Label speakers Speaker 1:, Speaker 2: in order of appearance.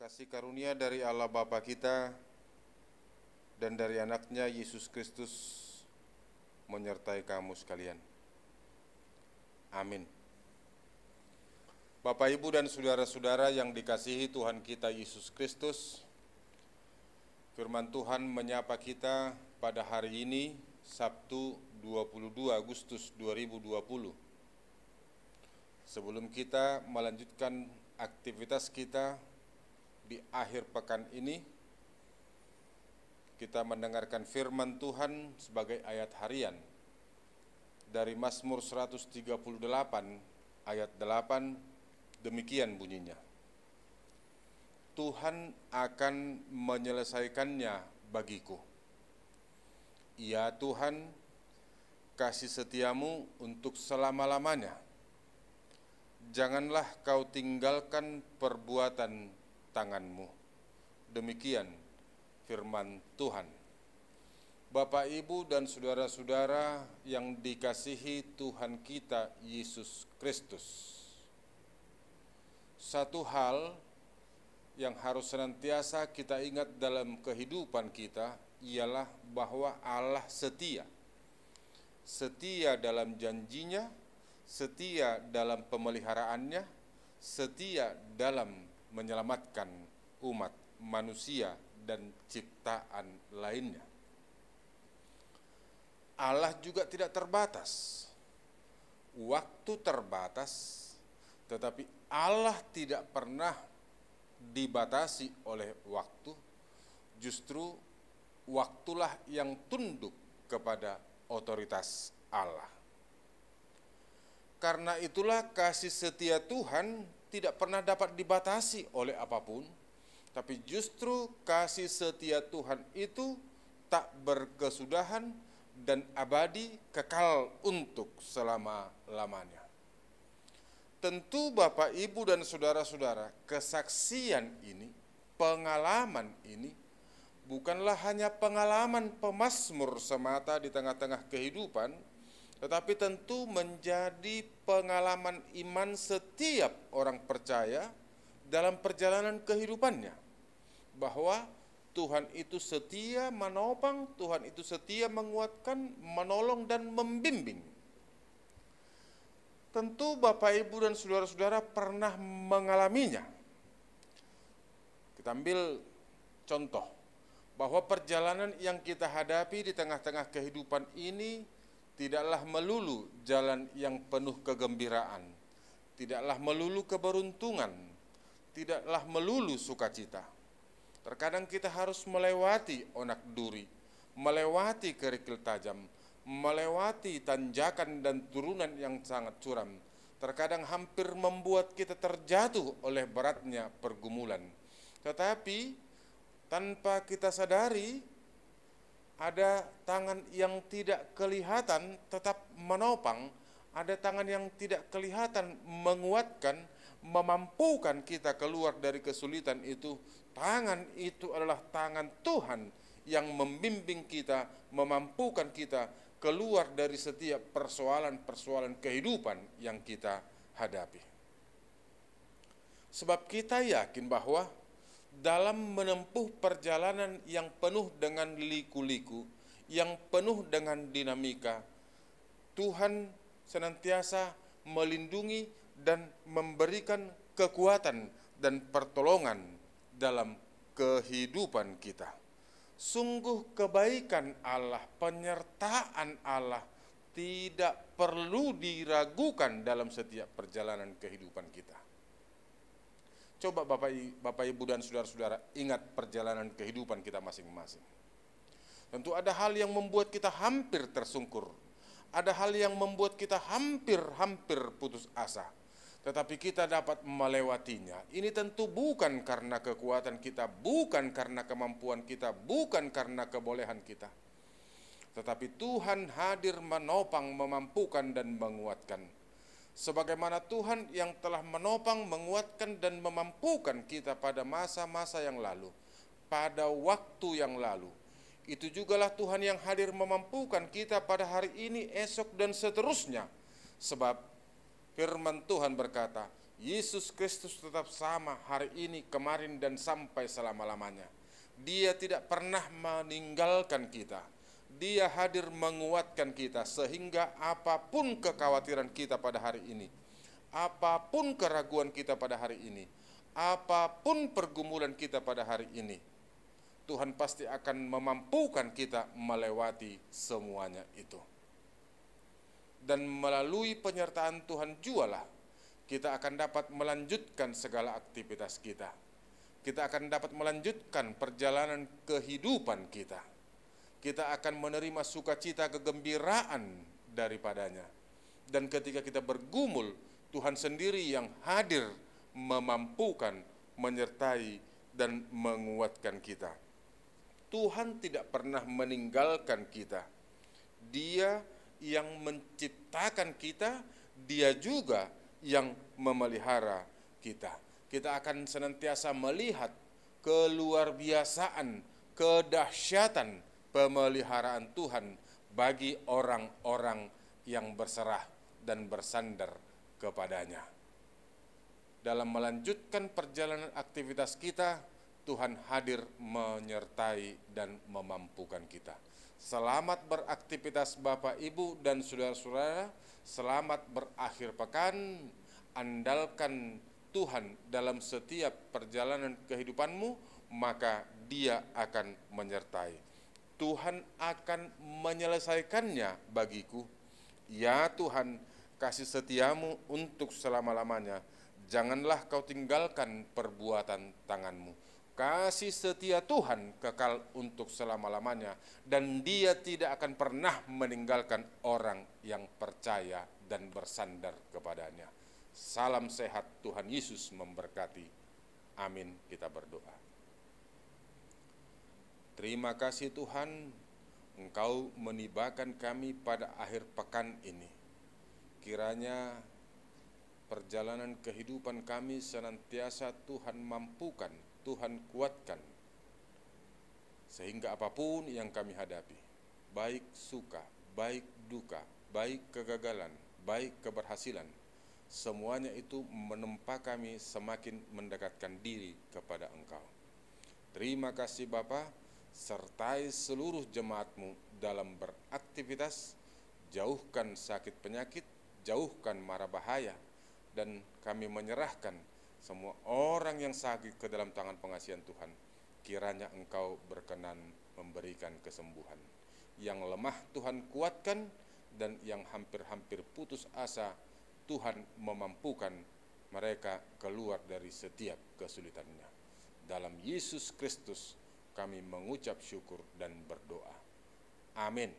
Speaker 1: Kasih karunia dari Allah Bapa kita dan dari anaknya Yesus Kristus menyertai kamu sekalian. Amin. Bapak, Ibu, dan saudara-saudara yang dikasihi Tuhan kita Yesus Kristus, firman Tuhan menyapa kita pada hari ini, Sabtu 22 Agustus 2020. Sebelum kita melanjutkan aktivitas kita di akhir pekan ini, kita mendengarkan firman Tuhan sebagai ayat harian dari Mazmur 138 ayat 8, demikian bunyinya. Tuhan akan menyelesaikannya bagiku. Ya Tuhan, kasih setiamu untuk selama-lamanya. Janganlah kau tinggalkan perbuatan tanganmu. Demikian firman Tuhan. Bapak, Ibu, dan saudara-saudara yang dikasihi Tuhan kita Yesus Kristus, satu hal yang harus senantiasa kita ingat dalam kehidupan kita ialah bahwa Allah setia. Setia dalam janjinya, setia dalam pemeliharaannya, setia dalam menyelamatkan umat manusia dan ciptaan lainnya. Allah juga tidak terbatas. Waktu terbatas, tetapi Allah tidak pernah dibatasi oleh waktu. Justru waktulah yang tunduk kepada otoritas Allah. Karena itulah kasih setia Tuhan tidak pernah dapat dibatasi oleh apapun, tapi justru kasih setia Tuhan itu tak berkesudahan dan abadi, kekal untuk selama-lamanya. Tentu Bapak, Ibu, dan saudara-saudara, kesaksian ini, pengalaman ini, bukanlah hanya pengalaman pemazmur semata di tengah-tengah kehidupan, tetapi tentu menjadi pengalaman iman setiap orang percaya dalam perjalanan kehidupannya. Bahwa Tuhan itu setia menopang, Tuhan itu setia menguatkan, menolong, dan membimbing. Tentu Bapak, Ibu, dan saudara-saudara pernah mengalaminya. Kita ambil contoh, bahwa perjalanan yang kita hadapi di tengah-tengah kehidupan ini tidaklah melulu jalan yang penuh kegembiraan, tidaklah melulu keberuntungan, tidaklah melulu sukacita. Terkadang kita harus melewati onak duri, melewati kerikil tajam, melewati tanjakan dan turunan yang sangat curam. Terkadang hampir membuat kita terjatuh oleh beratnya pergumulan. Tetapi tanpa kita sadari, ada tangan yang tidak kelihatan tetap menopang, ada tangan yang tidak kelihatan menguatkan, memampukan kita keluar dari kesulitan itu. Tangan itu adalah tangan Tuhan yang membimbing kita, memampukan kita keluar dari setiap persoalan-persoalan kehidupan yang kita hadapi. Sebab kita yakin bahwa dalam menempuh perjalanan yang penuh dengan liku-liku, yang penuh dengan dinamika, Tuhan senantiasa melindungi dan memberikan kekuatan dan pertolongan dalam kehidupan kita. Sungguh kebaikan Allah, penyertaan Allah tidak perlu diragukan dalam setiap perjalanan kehidupan kita. Coba Bapak, Ibu, dan saudara-saudara ingat perjalanan kehidupan kita masing-masing. Tentu ada hal yang membuat kita hampir tersungkur. Ada hal yang membuat kita hampir putus asa. Tetapi kita dapat melewatinya. Ini tentu bukan karena kekuatan kita, bukan karena kemampuan kita, bukan karena kebolehan kita. Tetapi Tuhan hadir menopang, memampukan, dan menguatkan. Sebagaimana Tuhan yang telah menopang, menguatkan, dan memampukan kita pada masa-masa yang lalu, pada waktu yang lalu, itu jugalah Tuhan yang hadir memampukan kita pada hari ini, esok, dan seterusnya. Sebab firman Tuhan berkata, Yesus Kristus tetap sama hari ini, kemarin, dan sampai selama-lamanya. Dia tidak pernah meninggalkan kita. Dia hadir menguatkan kita sehingga apapun kekhawatiran kita pada hari ini, apapun keraguan kita pada hari ini, apapun pergumulan kita pada hari ini, Tuhan pasti akan memampukan kita melewati semuanya itu. Dan melalui penyertaan Tuhan jualah kita akan dapat melanjutkan segala aktivitas kita. Kita akan dapat melanjutkan perjalanan kehidupan kita. Kita akan menerima sukacita kegembiraan daripadanya. Dan ketika kita bergumul, Tuhan sendiri yang hadir memampukan, menyertai, dan menguatkan kita. Tuhan tidak pernah meninggalkan kita. Dia yang menciptakan kita, Dia juga yang memelihara kita. Kita akan senantiasa melihat keluarbiasaan, kedahsyatan pemeliharaan Tuhan bagi orang-orang yang berserah dan bersandar kepadanya. Dalam melanjutkan perjalanan aktivitas kita, Tuhan hadir menyertai dan memampukan kita. Selamat beraktivitas Bapak, Ibu, dan saudara-saudara. Selamat berakhir pekan. Andalkan Tuhan dalam setiap perjalanan kehidupanmu, maka Dia akan menyertai. Tuhan akan menyelesaikannya bagiku. Ya Tuhan, kasih setiamu untuk selama-lamanya. Janganlah kau tinggalkan perbuatan tanganmu. Kasih setia Tuhan kekal untuk selama-lamanya, dan Dia tidak akan pernah meninggalkan orang yang percaya dan bersandar kepadanya. Salam sehat, Tuhan Yesus memberkati. Amin. Kita berdoa. Terima kasih Tuhan, Engkau menibakan kami pada akhir pekan ini. Kiranya perjalanan kehidupan kami senantiasa Tuhan mampukan, Tuhan kuatkan, sehingga apapun yang kami hadapi, baik suka, baik duka, baik kegagalan, baik keberhasilan, semuanya itu menempa kami semakin mendekatkan diri kepada Engkau. Terima kasih Bapa, sertai seluruh jemaat-Mu dalam beraktivitas, jauhkan sakit penyakit, jauhkan mara bahaya, dan kami menyerahkan semua orang yang sakit ke dalam tangan pengasihan Tuhan. Kiranya Engkau berkenan memberikan kesembuhan. Yang lemah Tuhan kuatkan, dan yang hampir-hampir putus asa Tuhan memampukan mereka keluar dari setiap kesulitannya. Dalam Yesus Kristus kami mengucap syukur dan berdoa. Amin.